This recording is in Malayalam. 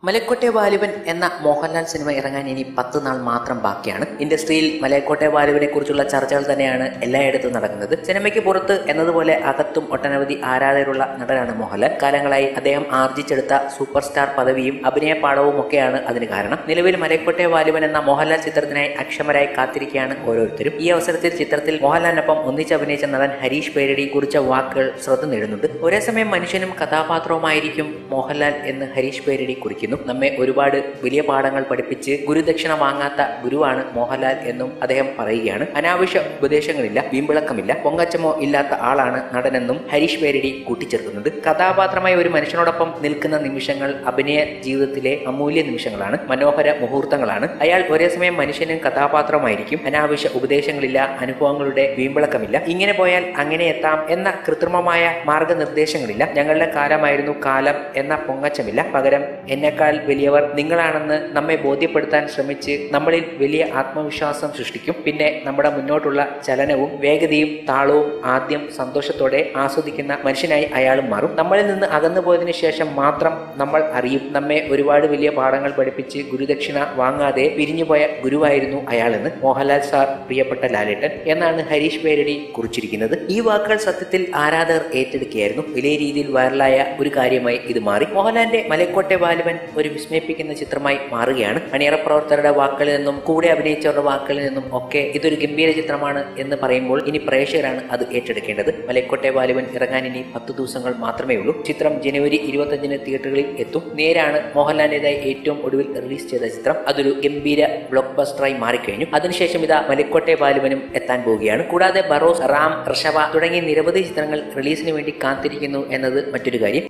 മലക്കോട്ടെ വാലിബൻ എന്ന മോഹൻലാൽ സിനിമ ഇറങ്ങാൻ ഇനി 10 നാൾ മാത്രം ബാക്കിയാണ്. ഇൻഡസ്ട്രിയിൽ മലക്കോട്ടെ വാലിബനെ കുറിച്ചുള്ള ചർച്ചകൾ തന്നെയാണ് എല്ലായിടത്തും നടക്കുന്നത്. സിനിമയ്ക്ക് പുറത്ത് എന്നതുപോലെ അകത്തും ഒട്ടനവധി ആരാധകരുള്ള നടനാണ് മോഹൻലാൽ. കാലങ്ങളായി അദ്ദേഹം ആർജിച്ചെടുത്ത സൂപ്പർ സ്റ്റാർ പദവിയും അഭിനയ പാഠവും ഒക്കെയാണ് അതിന് കാരണം. നിലവിൽ മലക്കോട്ടെ വാലിബൻ എന്ന മോഹൻലാൽ ചിത്രത്തിനായി അക്ഷമരായി കാത്തിരിക്കുകയാണ് ഓരോരുത്തരും. ഈ അവസരത്തിൽ ചിത്രത്തിൽ മോഹൻലാലിനൊപ്പം ഒന്നിച്ച് അഭിനയിച്ച നടൻ ഹരീഷ് പേരടി കുറിച്ച വാക്കുകൾ ശ്രദ്ധ നേടുന്നുണ്ട്. ഒരേ സമയം മനുഷ്യനും കഥാപാത്രവുമായിരിക്കും മോഹൻലാൽ എന്ന് ഹരീഷ് പേരടി കുറിക്കുന്നു. നമ്മെ ഒരുപാട് വലിയ പാഠങ്ങൾ പഠിപ്പിച്ച് ഗുരുദക്ഷിണ വാങ്ങാത്ത ഗുരുവാണ് മോഹൻലാൽ എന്നും അദ്ദേഹം പറയുകയാണ്. അനാവശ്യ ഉപദേശങ്ങളില്ല, വീമ്പിളക്കമില്ല, പൊങ്ങച്ചമോ ഇല്ലാത്ത ആളാണ് നടനെന്നും ഹരീഷ് പേരടി കൂട്ടിച്ചേർക്കുന്നുണ്ട്. കഥാപാത്രമായി ഒരു മനുഷ്യനോടൊപ്പം നിൽക്കുന്ന നിമിഷങ്ങൾ അഭിനയ ജീവിതത്തിലെ അമൂല്യ നിമിഷങ്ങളാണ്, മനോഹര മുഹൂർത്തങ്ങളാണ്. അയാൾ ഒരേ സമയം മനുഷ്യനും കഥാപാത്രമായിരിക്കും. അനാവശ്യ ഉപദേശങ്ങളില്ല, അനുഭവങ്ങളുടെ വീമ്പിളക്കമില്ല. ഇങ്ങനെ പോയാൽ അങ്ങനെ എത്താം എന്ന കൃത്രിമമായ മാർഗനിർദ്ദേശങ്ങളില്ല. ഞങ്ങളുടെ കാലമായിരുന്നു കാലം എന്ന പൊങ്ങച്ചമില്ല. പകരം എന്നെക്കാൾ വലിയവർ നിങ്ങളാണെന്ന് നമ്മെ ബോധ്യപ്പെടുത്താൻ ശ്രമിച്ച് നമ്മളിൽ വലിയ ആത്മവിശ്വാസം സൃഷ്ടിക്കും. പിന്നെ നമ്മുടെ മുന്നോട്ടുള്ള ചലനവും വേഗതയും താളവും ആദ്യം സന്തോഷത്തോടെ ആസ്വദിക്കുന്ന മനുഷ്യനായി അയാളും മാറും. നമ്മളിൽ നിന്ന് അകന്നു പോയതിനു ശേഷം മാത്രം നമ്മൾ അറിയും നമ്മെ ഒരുപാട് വലിയ പാഠങ്ങൾ പഠിപ്പിച്ച് ഗുരുദക്ഷിണ വാങ്ങാതെ പിരിഞ്ഞുപോയ ഗുരുവായിരുന്നു അയാളെന്ന് മോഹൻലാൽ സാർ, പ്രിയപ്പെട്ട ലാലേട്ടൻ എന്നാണ് ഹരീഷ് പേരടി കുറിച്ചിരിക്കുന്നത്. ഈ വാക്കുകൾ സത്യത്തിൽ ആരാധകർ ഏറ്റെടുക്കുകയായിരുന്നു. വലിയ രീതിയിൽ വൈറലായ ഒരു കാര്യമായി ഇത് മാറി. മോഹൻലാലിന്റെ മലക്കോട്ടെ വാലിബൻ ഒരു വിസ്മയിപ്പിക്കുന്ന ചിത്രമായി മാറുകയാണ്. അണിയറ പ്രവർത്തകരുടെ വാക്കുകളിൽ നിന്നും കൂടെ അഭിനയിച്ചവരുടെ വാക്കുകളിൽ നിന്നും ഒക്കെ ഇതൊരു ഗംഭീര ചിത്രമാണ് എന്ന് പറയുമ്പോൾ ഇനി പ്രേക്ഷകരാണ് അത് ഏറ്റെടുക്കേണ്ടത്. മലക്കോട്ടെ വാലിബൻ ഇറങ്ങാൻ ഇനി 10 ദിവസങ്ങൾ മാത്രമേ ഉള്ളൂ. ചിത്രം ജനുവരി 25-ന് തിയേറ്ററുകളിൽ എത്തും. നേരാണ് മോഹൻലാലിന്റേതായി ഏറ്റവും ഒടുവിൽ റിലീസ് ചെയ്ത ചിത്രം. അതൊരു ഗംഭീര ബ്ലോക്ക് ബസ്റ്ററായി മാറിക്കഴിഞ്ഞു. അതിനുശേഷം ഇതാ മലക്കോട്ടെ വാലിബനും എത്താൻ പോവുകയാണ്. കൂടാതെ ബറോസ്, റാം, ഋഷഭ തുടങ്ങിയ നിരവധി ചിത്രങ്ങൾ റിലീസിന് വേണ്ടി കാത്തിരിക്കുന്നു എന്നത് മറ്റൊരു കാര്യം.